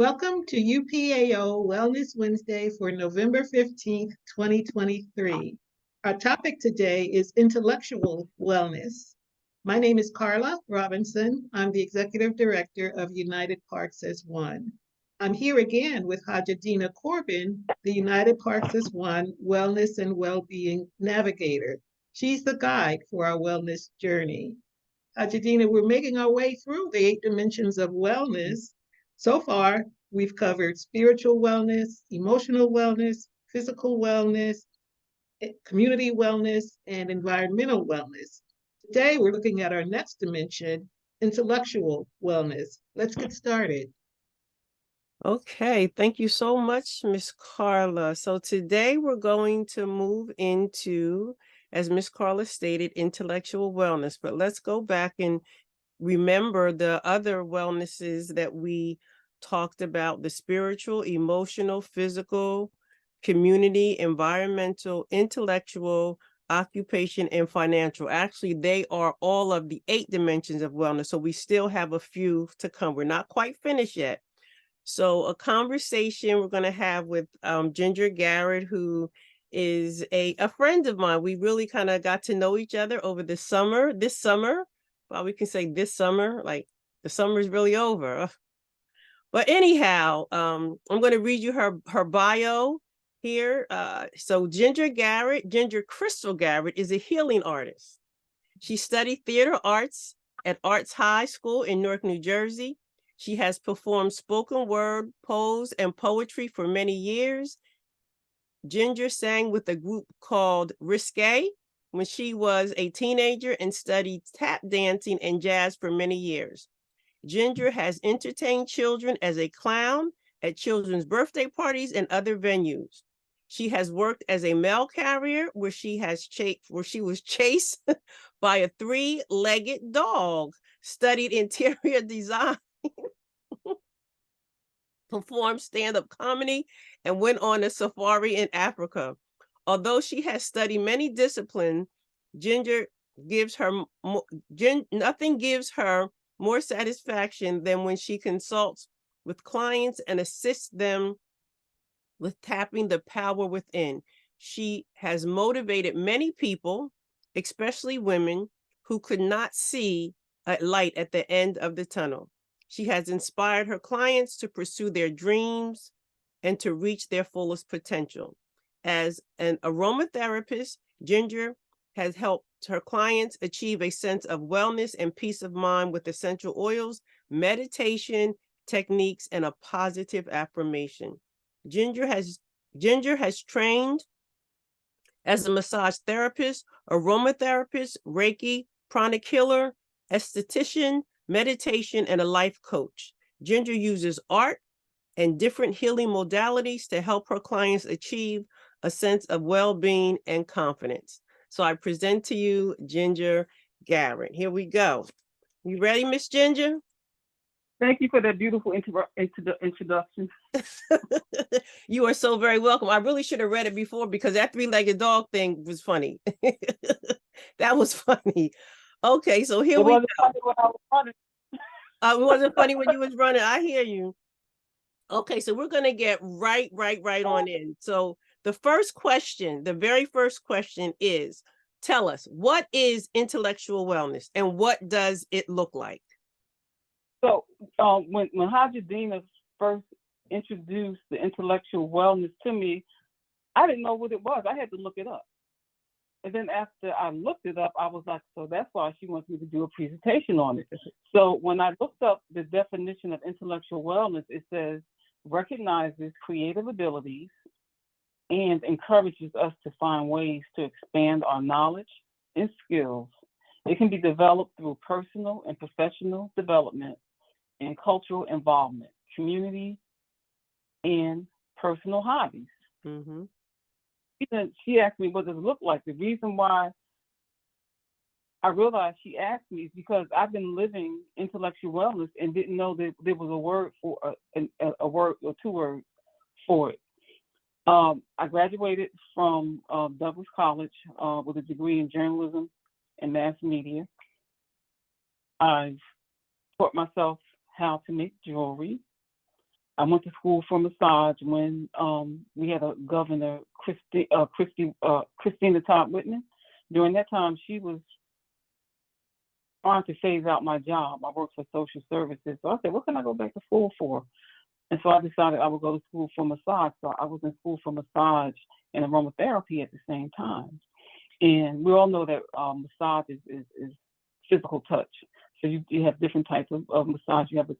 Welcome to UPAO Wellness Wednesday for November 15th, 2023. Our topic today is intellectual wellness. My name is Carla Robinson. I'm the Executive Director of United Parks as One. I'm here again with Hajjah Dena Corbin, the United Parks as One Wellness and Wellbeing Navigator. She's the guide for our wellness journey. Hajjah Dena, we're making our way through the 8 dimensions of wellness. So far, we've covered spiritual wellness, emotional wellness, physical wellness, community wellness, and environmental wellness. Today, we're looking at our next dimension, intellectual wellness. Let's get started. Okay, thank you so much, Miss Carla. So today we're going to move into, as Miss Carla stated, intellectual wellness. But let's go back and remember the other wellnesses that we talked about: the spiritual, emotional, physical, community, environmental, intellectual, occupation, and financial. Actually, they are all of the 8 dimensions of wellness. So we still have a few to come. We're not quite finished yet. So a conversation we're going to have with Ginger Garrett, who is a friend of mine. We really kind of got to know each other over this summer. Well, we can say this summer, like the summer is really over. But anyhow, I'm going to read you her bio here. So Ginger Crystal Garrett is a healing artist. She studied theater arts at Arts High School in Newark, New Jersey. She has performed spoken word, prose, and poetry for many years. Ginger sang with a group called Risque when she was a teenager and studied tap dancing and jazz for many years. Ginger has entertained children as a clown at children's birthday parties and other venues. She has worked as a mail carrier where she was chased by a 3-legged dog, studied interior design, performed stand-up comedy, and went on a safari in Africa. Although she has studied many disciplines, nothing gives her more satisfaction than when she consults with clients and assists them with tapping the power within. She has motivated many people, especially women, who could not see a light at the end of the tunnel. She has inspired her clients to pursue their dreams and to reach their fullest potential. As an aromatherapist, Ginger has helped her clients achieve a sense of wellness and peace of mind with essential oils, meditation techniques, and a positive affirmation. Ginger has trained as a massage therapist, aromatherapist, Reiki, pranic healer, esthetician, meditation, and a life coach. Ginger uses art and different healing modalities to help her clients achieve a sense of well-being and confidence. So I present to you Ginger Garrett. Here we go. You ready, Miss Ginger? Thank you for that beautiful introduction. You are so very welcome. I really should have read it before because that 3-legged dog thing was funny. That was funny. Okay, so here we go. Funny when I was running. It wasn't funny when you was running. I hear you. Okay, so we're going to get right on in. So the very first question is, tell us, what is intellectual wellness and what does it look like? So when Hajjah Dena first introduced the intellectual wellness to me, I didn't know what it was. I had to look it up. And then after I looked it up, I was like, so that's why she wants me to do a presentation on it. So when I looked up the definition of intellectual wellness, it says, recognizes creative abilities and encourages us to find ways to expand our knowledge and skills. It can be developed through personal and professional development and cultural involvement, community, and personal hobbies. Mm-hmm. She asked me, what does it look like? The reason why I realized she asked me is because I've been living intellectual wellness and didn't know that there was a word for a word or 2 words for it. I graduated from Douglas College with a degree in journalism and mass media. I've taught myself how to make jewelry. I went to school for massage when we had a governor, Christina Todd Whitman. During that time, she was trying to phase out my job. I worked for social services. So I said, what can I go back to school for? And so I decided I would go to school for massage. So I was in school for massage and aromatherapy at the same time. And we all know that massage is physical touch. So you have different types of massage. You have the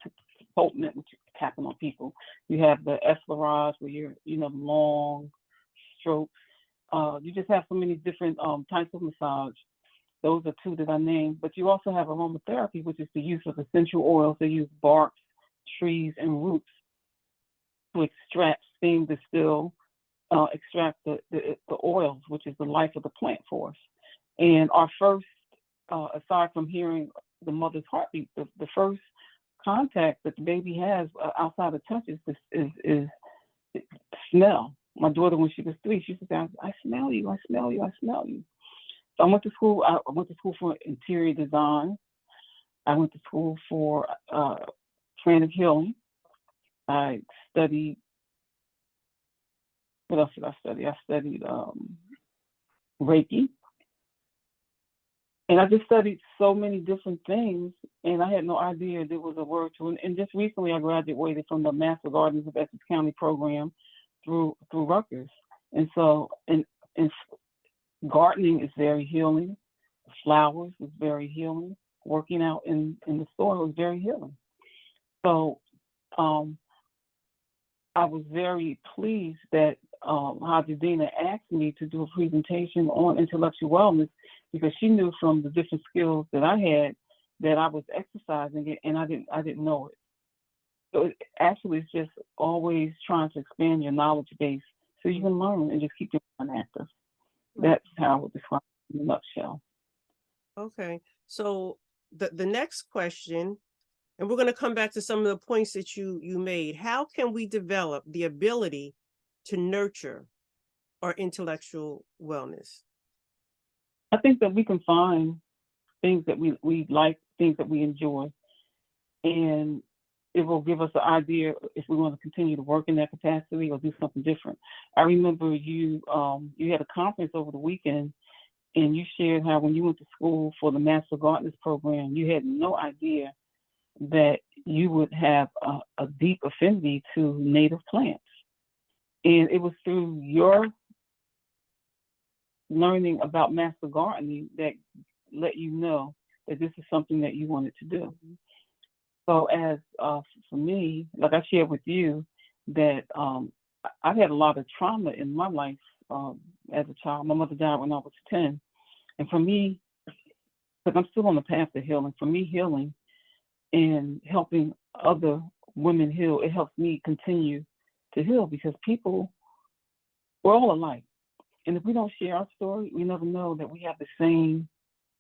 potent, which you're tapping on people. You have the effleurage, where you're, long strokes. You just have so many different types of massage. Those are two that I named. But you also have aromatherapy, which is the use of essential oils. They use barks, trees, and roots to extract, steam, distill, extract the oils, which is the life of the plant for us. And our first, aside from hearing the mother's heartbeat, the first contact that the baby has outside of touch is smell. My daughter, when she was 3, she said, I smell you, I smell you, I smell you. So I went to school. I went to school for interior design. I went to school for creative healing. I studied, what else did I study? I studied Reiki. And I just studied so many different things, and I had no idea there was a word to it. And just recently, I graduated from the Master Gardens of Essex County program through Rutgers. And so, and gardening is very healing. Flowers is very healing. Working out in the soil is very healing. So, I was very pleased that Hajjah Dena asked me to do a presentation on intellectual wellness, because she knew from the different skills that I had that I was exercising it, and I didn't know it. So it actually is just always trying to expand your knowledge base so you can learn and just keep your mind active. That's how I would describe it in a nutshell. Okay, so the next question, and we're going to come back to some of the points that you made. How can we develop the ability to nurture our intellectual wellness? I think that we can find things that we like, things that we enjoy, and it will give us an idea if we want to continue to work in that capacity or do something different. I remember you had a conference over the weekend, and you shared how when you went to school for the Master Gardeners program, you had no idea that you would have a deep affinity to native plants. And it was through your learning about master gardening that let you know that this is something that you wanted to do. So as for me, like I shared with you, that I've had a lot of trauma in my life as a child. My mother died when I was 10. And for me, because I'm still on the path to healing, for me, healing and helping other women heal, it helps me continue to heal, because people, we're all alike. And if we don't share our story, we never know that we have the same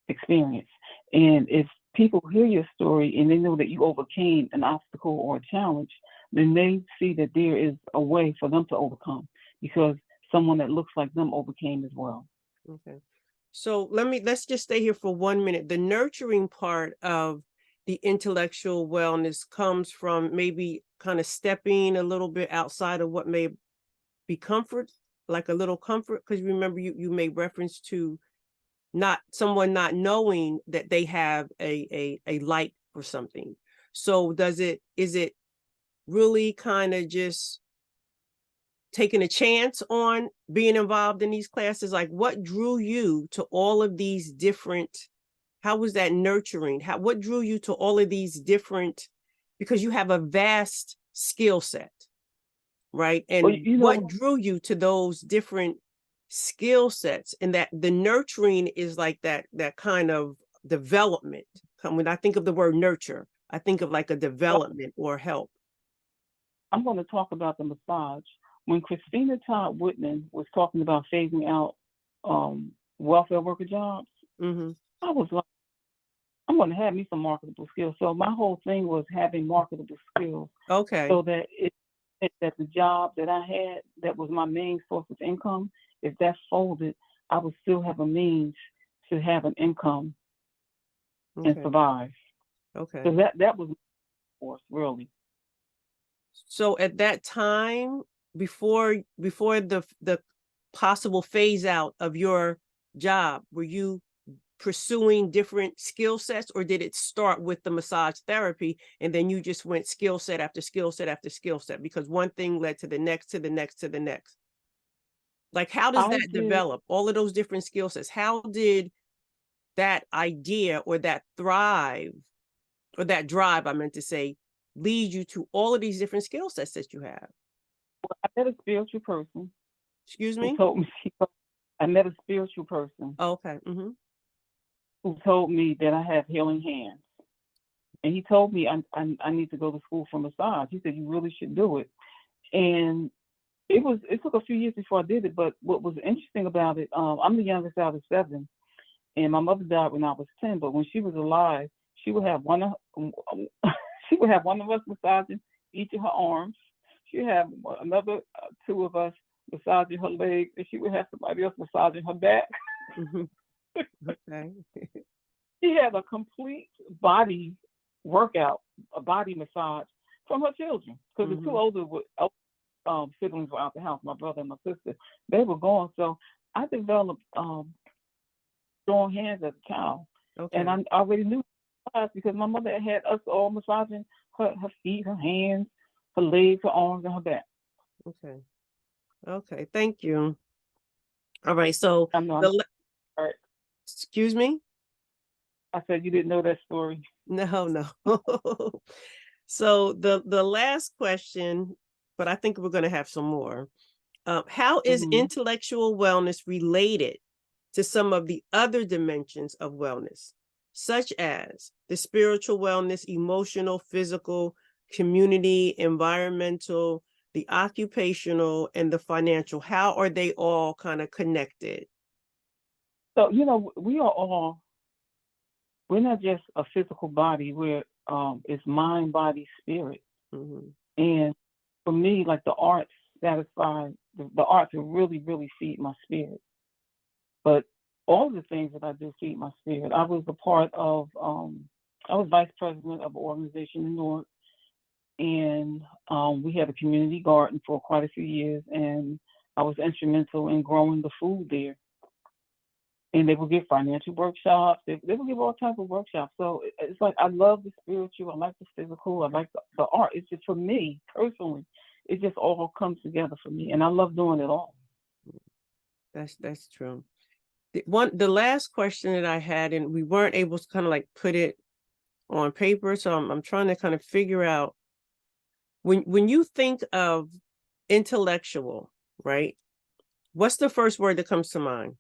experience. And if people hear your story and they know that you overcame an obstacle or a challenge, then they see that there is a way for them to overcome, because someone that looks like them overcame as well. Okay. So let's just stay here for 1 minute. The nurturing part of the intellectual wellness comes from maybe kind of stepping a little bit outside of what may be comfort, like a little comfort, because remember you made reference to someone not knowing that they have a light for something. So is it really kind of just taking a chance on being involved in these classes? Like, what drew you to all of these different, how was that nurturing? What drew you to all of these different, because you have a vast skill set, right? And Well, what drew you to those different skill sets, and that the nurturing is like that kind of development. When I think of the word nurture, I think of like a development or help. I'm going to talk about the massage. When Christina Todd Whitman was talking about phasing out welfare worker jobs, I was like, I'm going to have me some marketable skills. So my whole thing was having marketable skills. Okay. So that that the job that I had, that was my main source of income, if that folded, I would still have a means to have an income and survive. Okay. So that was my force, really. So at that time, before the possible phase out of your job, were you pursuing different skill sets, or did it start with the massage therapy and then you just went skill set after skill set after skill set because one thing led to the next, to the next, to the next? Like, how does I that did. develop? All of those different skill sets. How did that idea or that thrive or that drive, I meant to say, lead you to all of these different skill sets that you have? I met a spiritual person Excuse who me? told me. I met a spiritual person Oh, okay. Mm-hmm. who told me that I have healing hands, and he told me I need to go to school for massage. He said you really should do it, and it took a few years before I did it. But what was interesting about it, I'm the youngest out of 7, and my mother died when I was 10. But when she was alive, she would have one of she would have one of us massaging each of her arms. She would have another 2 of us massaging her legs, and she would have somebody else massaging her back. Mm-hmm. Okay. She had a complete body workout, a body massage from her children, because the 2 older siblings were out the house. My brother and my sister, they were gone. So I developed strong hands as a child, Okay. and I already knew because my mother had us all massaging her feet, her hands, her legs, her arms, and her back. Okay. Okay. Thank you. All right. So I know. All right. excuse me? I said you didn't know that story. No. So the last question, but I think we're going to have some more. How is intellectual wellness related to some of the other dimensions of wellness, such as the spiritual wellness, emotional, physical, community, environmental, the occupational, and the financial? How are they all kind of connected? So, we're not just a physical body. It's mind, body, spirit. Mm-hmm. And for me, like the arts satisfy, the arts really, really feed my spirit. But all of the things that I do feed my spirit. I was I was vice president of an organization in Newark, and we had a community garden for quite a few years, and I was instrumental in growing the food there. And they would give financial workshops. They would give all types of workshops. So it's like I love the spiritual. I like the physical. I like the art. It's just, for me personally, it just all comes together for me, and I love doing it all. That's true. The last question that I had, and we weren't able to kind of like put it on paper, so I'm trying to kind of figure out when you think of intellectual, right? What's the first word that comes to mind?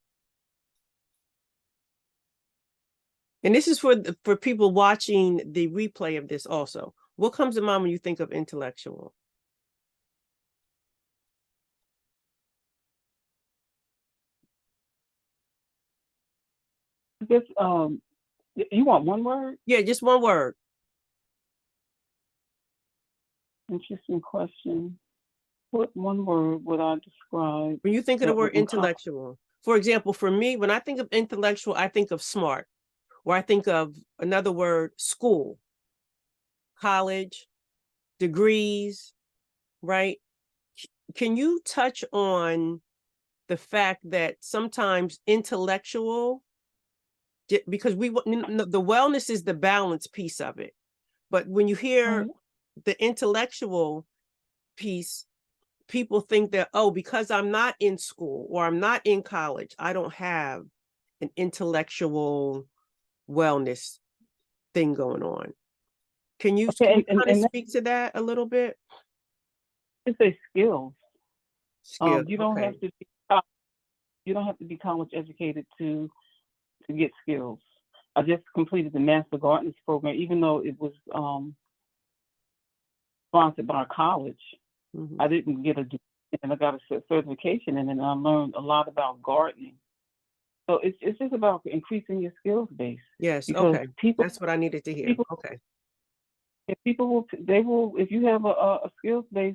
And this is for people watching the replay of this also. What comes to mind when you think of intellectual? Just you want one word? Yeah, just one word. Interesting question. What one word would I describe? When you think of the that would word intellectual, for example, for me, when I think of intellectual, I think of smart, or I think of another word, school, college, degrees, right? Can you touch on the fact that sometimes intellectual, because the wellness is the balance piece of it, but when you hear the intellectual piece, people think that, oh, because I'm not in school or I'm not in college, I don't have an intellectual wellness thing going on. Can you kind of speak to that a little bit? It's a skills. Skills. You don't have to be college educated to get skills. I just completed the Master Gardeners program, even though it was sponsored by a college. I didn't get a degree, and I got a certification in it, and I learned a lot about gardening. So it's just about increasing your skills base. Yes. Because okay. That's what I needed to hear. Okay. If people will, if you have a skills base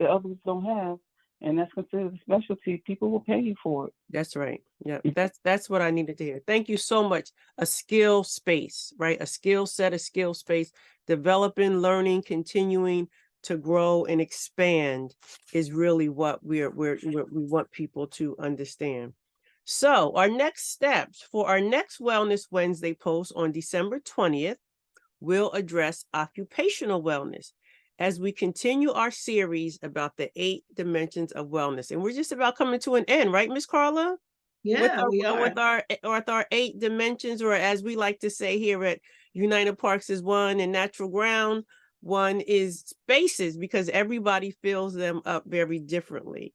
that others don't have, and that's considered a specialty, people will pay you for it. That's right. Yeah, that's what I needed to hear. Thank you so much. A skill space, right? A skill set, a skill space, developing, learning, continuing, to grow and expand is really what we want people to understand. So our next steps for our next Wellness Wednesday post on December 20th, we'll address occupational wellness as we continue our series about the 8 dimensions of wellness. And we're just about coming to an end, right, Miss Carla? Yeah, we are. With our 8 dimensions, or as we like to say here at United Parks is 1 and natural ground, 1 is spaces, because everybody fills them up very differently.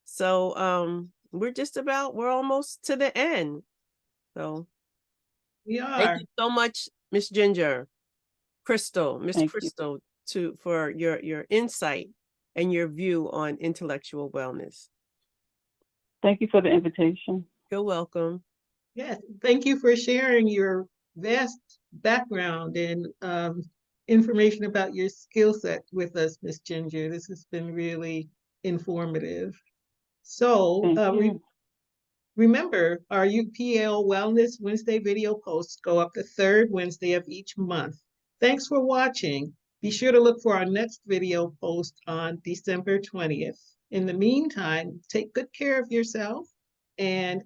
So we're almost to the end. So We thank are. you so much, Miss Ginger, Miss Thank you. Crystal, for your insight and your view on intellectual wellness. Thank you for the invitation. You're welcome. Yes, thank you for sharing your vast background and information about your skill set with us, Miss Ginger. This has been really informative. So Thank you. remember, our UPAO Wellness Wednesday video posts go up the 3rd Wednesday of each month. Thanks for watching. Be sure to look for our next video post on December 20th. In the meantime, take good care of yourself and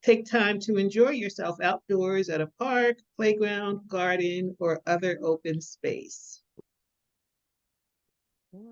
take time to enjoy yourself outdoors at a park, playground, garden, or other open space.